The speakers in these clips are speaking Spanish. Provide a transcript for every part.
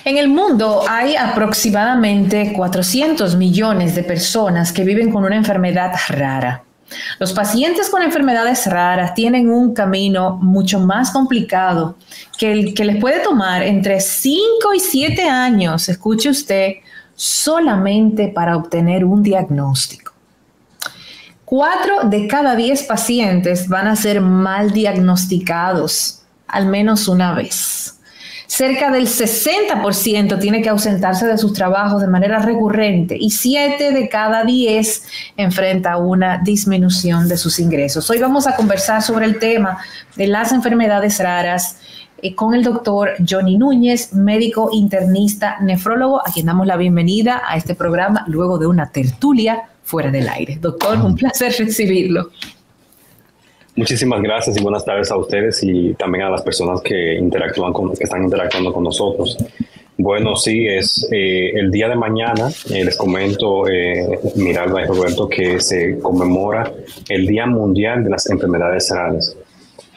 En el mundo hay aproximadamente 400 millones de personas que viven con una enfermedad rara. Los pacientes con enfermedades raras tienen un camino mucho más complicado que el que les puede tomar entre 5 y 7 años, escuche usted, solamente para obtener un diagnóstico. 4 de cada 10 pacientes van a ser mal diagnosticados al menos una vez. Cerca del 60% tiene que ausentarse de sus trabajos de manera recurrente y 7 de cada 10 enfrenta una disminución de sus ingresos. Hoy vamos a conversar sobre el tema de las enfermedades raras con el doctor Johnny Núñez, médico internista nefrólogo, a quien damos la bienvenida a este programa luego de una tertulia fuera del aire. Doctor, un placer recibirlo. Muchísimas gracias y buenas tardes a ustedes y también a las personas que están interactuando con nosotros. Bueno, sí, es el día de mañana, les comento, Miralda y Roberto, que se conmemora el Día Mundial de las Enfermedades Raras.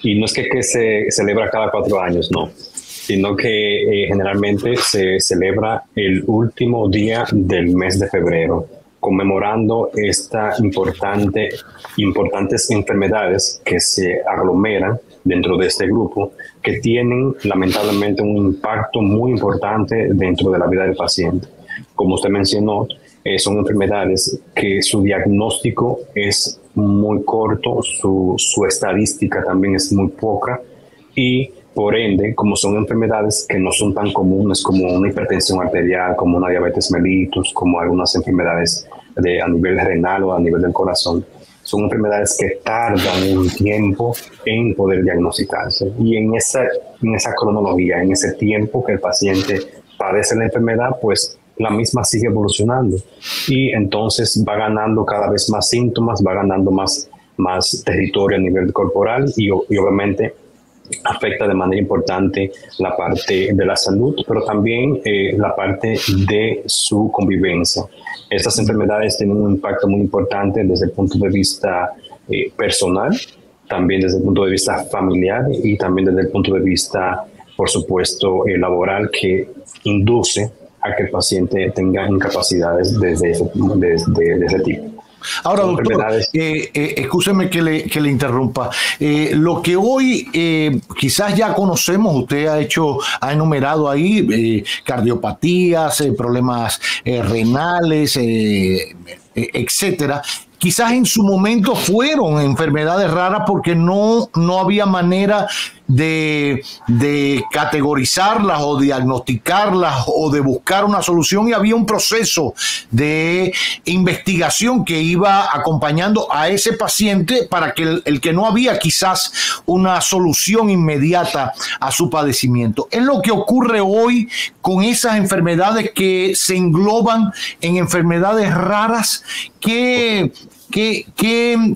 Y no es que se celebra cada 4 años, no, sino que generalmente se celebra el último día del mes de febrero, conmemorando estas importantes enfermedades que se aglomeran dentro de este grupo, que tienen lamentablemente un impacto muy importante dentro de la vida del paciente. Como usted mencionó, son enfermedades que su diagnóstico es muy corto, su estadística también es muy poca y por ende, como son enfermedades que no son tan comunes como una hipertensión arterial, como una diabetes mellitus, como algunas enfermedades a nivel renal o a nivel del corazón, son enfermedades que tardan un tiempo en poder diagnosticarse. Y en esa cronología, en ese tiempo que el paciente padece la enfermedad, pues la misma sigue evolucionando. Y entonces va ganando cada vez más síntomas, va ganando más territorio a nivel corporal y obviamente afecta de manera importante la parte de la salud, pero también la parte de su convivencia. Estas enfermedades tienen un impacto muy importante desde el punto de vista personal, también desde el punto de vista familiar y también desde el punto de vista, por supuesto, laboral, que induce a que el paciente tenga incapacidades de ese tipo. Ahora, doctor, escúcheme que le interrumpa. Lo que hoy quizás ya conocemos, usted ha enumerado ahí cardiopatías, problemas renales, etcétera. Quizás en su momento fueron enfermedades raras porque no había manera de categorizarlas o diagnosticarlas o de buscar una solución, y había un proceso de investigación que iba acompañando a ese paciente para que el que no había quizás una solución inmediata a su padecimiento. Es lo que ocurre hoy con esas enfermedades que se engloban en enfermedades raras. ¿Qué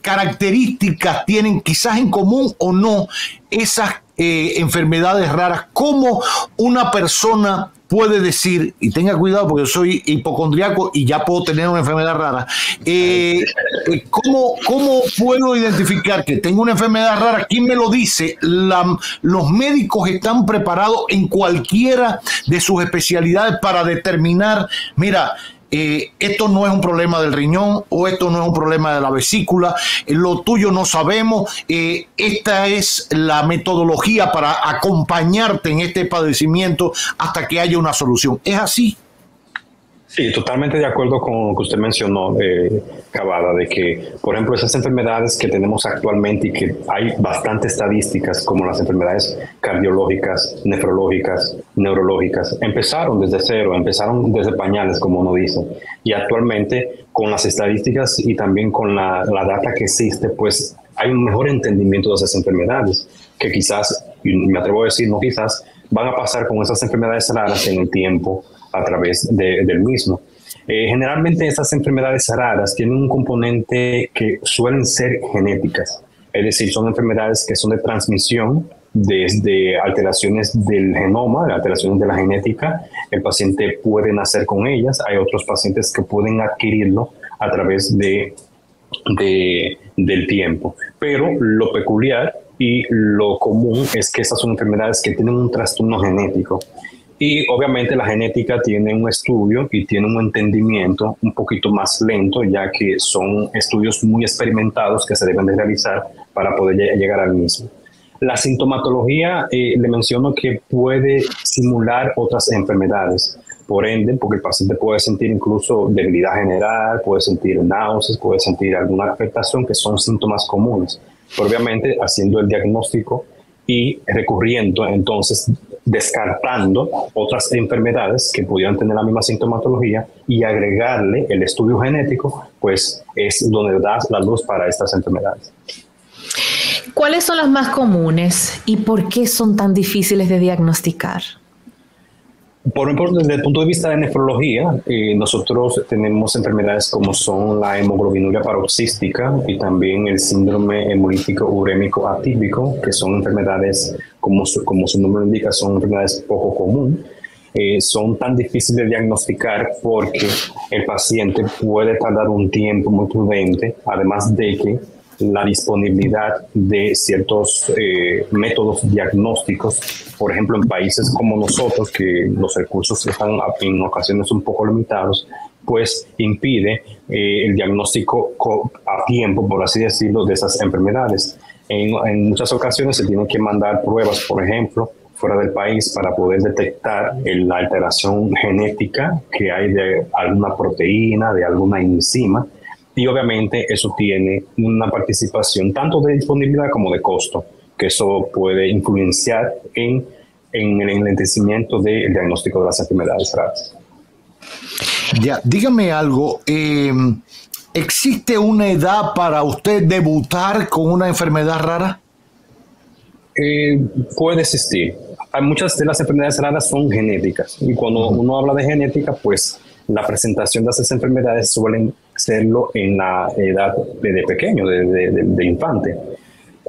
características tienen quizás en común o no esas enfermedades raras? ¿Cómo una persona puede decir, y tenga cuidado porque yo soy hipocondriaco y ya puedo tener una enfermedad rara, ¿cómo puedo identificar que tengo una enfermedad rara? ¿Quién me lo dice? Los médicos están preparados en cualquiera de sus especialidades para determinar, mira, esto no es un problema del riñón o esto no es un problema de la vesícula, lo tuyo no sabemos, esta es la metodología para acompañarte en este padecimiento hasta que haya una solución. ¿Es así? Sí, totalmente de acuerdo con lo que usted mencionó, Cavada, de que, por ejemplo, esas enfermedades que tenemos actualmente y que hay bastantes estadísticas, como las enfermedades cardiológicas, nefrológicas, neurológicas, empezaron desde cero, empezaron desde pañales, como uno dice, y actualmente con las estadísticas y también con la data que existe, pues hay un mejor entendimiento de esas enfermedades, que quizás, y me atrevo a decir, no quizás, van a pasar con esas enfermedades raras en el tiempo a través del mismo. Generalmente estas enfermedades raras tienen un componente que suelen ser genéticas, es decir, son enfermedades que son de transmisión desde alteraciones del genoma, alteraciones de la genética. El paciente puede nacer con ellas, hay otros pacientes que pueden adquirirlo a través del tiempo, pero lo peculiar y lo común es que estas son enfermedades que tienen un trastorno genético Y obviamente la genética tiene un estudio y tiene un entendimiento un poquito más lento, ya que son estudios muy experimentados que se deben de realizar para poder llegar al mismo. La sintomatología, le menciono que puede simular otras enfermedades. Por ende, porque el paciente puede sentir incluso debilidad general, puede sentir náuseas, puede sentir alguna afectación, que son síntomas comunes. Pero obviamente, haciendo el diagnóstico y recurriendo, entonces, descartando otras enfermedades que pudieran tener la misma sintomatología y agregarle el estudio genético, pues es donde da la luz para estas enfermedades. ¿Cuáles son las más comunes y por qué son tan difíciles de diagnosticar? Desde el punto de vista de nefrología, nosotros tenemos enfermedades como son la hemoglobinuria paroxística y también el síndrome hemolítico urémico atípico, que son enfermedades, como su nombre indica, son enfermedades poco comunes. Son tan difíciles de diagnosticar porque el paciente puede tardar un tiempo muy prudente, además de que la disponibilidad de ciertos métodos diagnósticos, por ejemplo, en países como nosotros, que los recursos están en ocasiones un poco limitados, pues impide el diagnóstico a tiempo, por así decirlo, de esas enfermedades. En muchas ocasiones se tienen que mandar pruebas, por ejemplo, fuera del país para poder detectar la alteración genética que hay de alguna proteína, de alguna enzima. Y obviamente eso tiene una participación tanto de disponibilidad como de costo, que eso puede influenciar en el enlentecimiento del diagnóstico de las enfermedades raras. Ya, dígame algo. ¿Existe una edad para usted debutar con una enfermedad rara? Puede existir. Muchas de las enfermedades raras son genéticas. Y cuando uno habla de genética, pues la presentación de esas enfermedades suelen serlo en la edad de pequeño, de infante.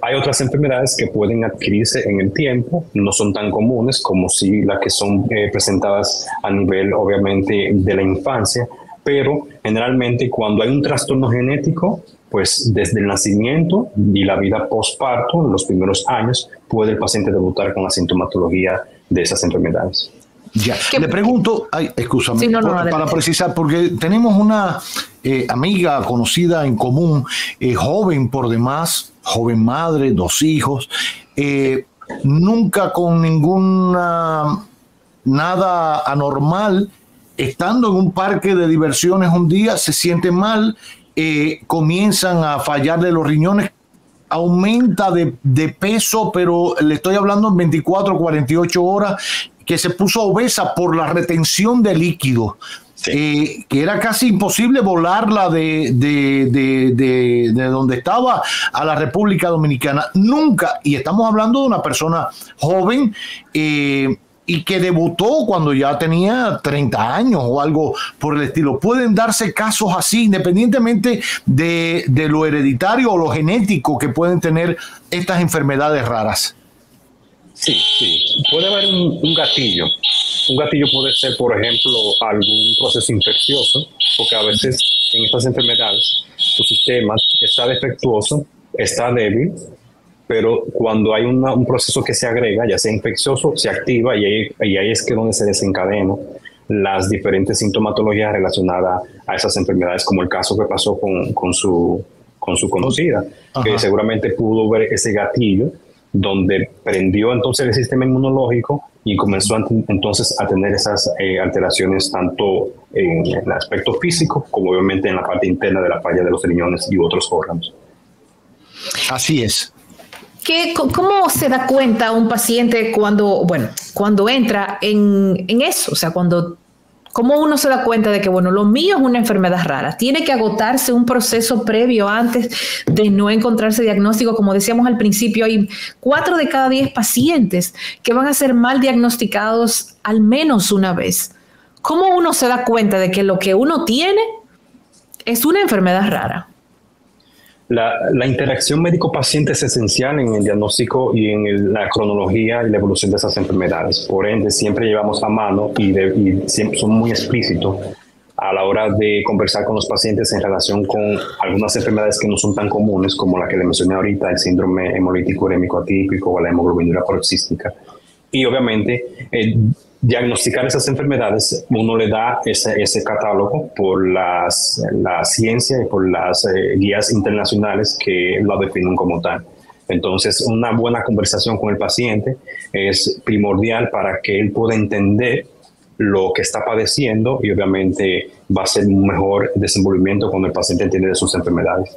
Hay otras enfermedades que pueden adquirirse en el tiempo, no son tan comunes como si las que son presentadas a nivel, obviamente, de la infancia, pero generalmente cuando hay un trastorno genético, pues desde el nacimiento y la vida postparto, en los primeros años, puede el paciente debutar con la sintomatología de esas enfermedades. Ya, le pregunto, excúsame, sí, para precisar, porque tenemos una amiga conocida en común, joven por demás, joven madre, 2 hijos, nunca con nada anormal, estando en un parque de diversiones un día, se siente mal, comienzan a fallarle los riñones, aumenta de peso, pero le estoy hablando en 24, 48 horas, que se puso obesa por la retención de líquido, sí. Que era casi imposible volarla de donde estaba a la República Dominicana. Nunca, y estamos hablando de una persona joven y que debutó cuando ya tenía 30 años o algo por el estilo. Pueden darse casos así, independientemente de lo hereditario o lo genético que pueden tener estas enfermedades raras. Sí. Puede haber un gatillo. Un gatillo puede ser, por ejemplo, algún proceso infeccioso, porque a veces en estas enfermedades tu sistema está defectuoso, está débil, pero cuando hay un proceso que se agrega, ya sea infeccioso, se activa y ahí es que donde se desencadenan las diferentes sintomatologías relacionadas a esas enfermedades, como el caso que pasó con su conocida, que seguramente pudo ver ese gatillo donde prendió entonces el sistema inmunológico y comenzó entonces a tener esas alteraciones tanto en el aspecto físico como obviamente en la parte interna de la falla de los riñones y otros órganos. Así es. ¿Cómo se da cuenta un paciente cuando entra en eso? O sea, ¿cómo uno se da cuenta de que, lo mío es una enfermedad rara? Tiene que agotarse un proceso previo antes de no encontrarse diagnóstico. Como decíamos al principio, hay 4 de cada 10 pacientes que van a ser mal diagnosticados al menos una vez. ¿Cómo uno se da cuenta de que lo que uno tiene es una enfermedad rara? La interacción médico-paciente es esencial en el diagnóstico y en la cronología y la evolución de esas enfermedades. Por ende, siempre llevamos a mano y siempre son muy explícitos a la hora de conversar con los pacientes en relación con algunas enfermedades que no son tan comunes, como la que le mencioné ahorita, el síndrome hemolítico urémico atípico o la hemoglobinuria paroxística. Y obviamente, diagnosticar esas enfermedades, uno le da ese catálogo por la ciencia y por las guías internacionales que lo definen como tal. Entonces, una buena conversación con el paciente es primordial para que él pueda entender lo que está padeciendo y obviamente va a ser un mejor desenvolvimiento cuando el paciente entiende de sus enfermedades.